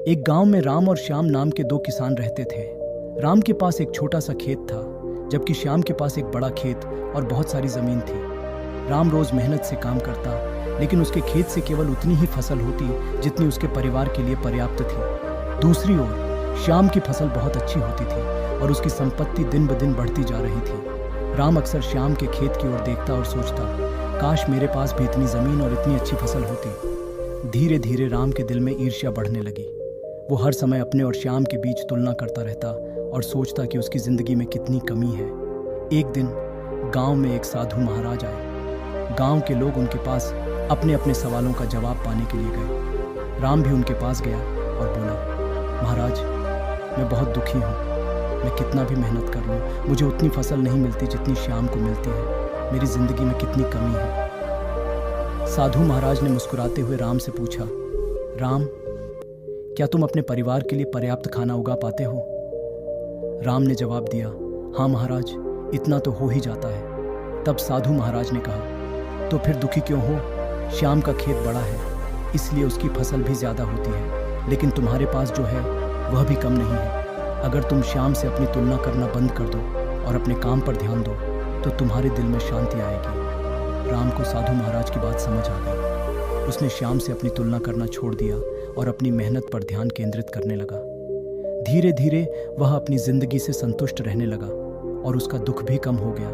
एक गांव में राम और श्याम नाम के दो किसान रहते थे। राम के पास एक छोटा सा खेत था, जबकि श्याम के पास एक बड़ा खेत और बहुत सारी जमीन थी। राम रोज मेहनत से काम करता, लेकिन उसके खेत से केवल उतनी ही फसल होती जितनी उसके परिवार के लिए पर्याप्त थी। दूसरी ओर श्याम की फसल बहुत अच्छी होती थी और उसकी संपत्ति दिन ब दिन बढ़ती जा रही थी। राम अक्सर श्याम के खेत की ओर देखता और सोचता, काश मेरे पास भी इतनी जमीन और इतनी अच्छी फसल होती। धीरे धीरे राम के दिल में ईर्ष्या बढ़ने लगी। वो हर समय अपने और श्याम के बीच तुलना करता रहता और सोचता कि उसकी जिंदगी में कितनी कमी है। एक दिन गांव में एक साधु महाराज आए। गांव के लोग उनके पास अपने अपने सवालों का जवाब पाने के लिए गए। राम भी उनके पास गया और बोला, महाराज, मैं बहुत दुखी हूँ। मैं कितना भी मेहनत कर लूँ, मुझे उतनी फसल नहीं मिलती जितनी श्याम को मिलती है। मेरी जिंदगी में कितनी कमी है। साधु महाराज ने मुस्कुराते हुए राम से पूछा, राम, क्या तुम अपने परिवार के लिए पर्याप्त खाना उगा पाते हो? राम ने जवाब दिया, हाँ महाराज, इतना तो हो ही जाता है। तब साधु महाराज ने कहा, तो फिर दुखी क्यों हो? श्याम का खेत बड़ा है, इसलिए उसकी फसल भी ज्यादा होती है, लेकिन तुम्हारे पास जो है वह भी कम नहीं है। अगर तुम श्याम से अपनी तुलना करना बंद कर दो और अपने काम पर ध्यान दो तो तुम्हारे दिल में शांति आएगी। राम को साधु महाराज की बात समझ आ गई। उसने श्याम से अपनी तुलना करना छोड़ दिया और अपनी मेहनत पर ध्यान केंद्रित करने लगा। धीरे धीरे वह अपनी जिंदगी से संतुष्ट रहने लगा और उसका दुख भी कम हो गया।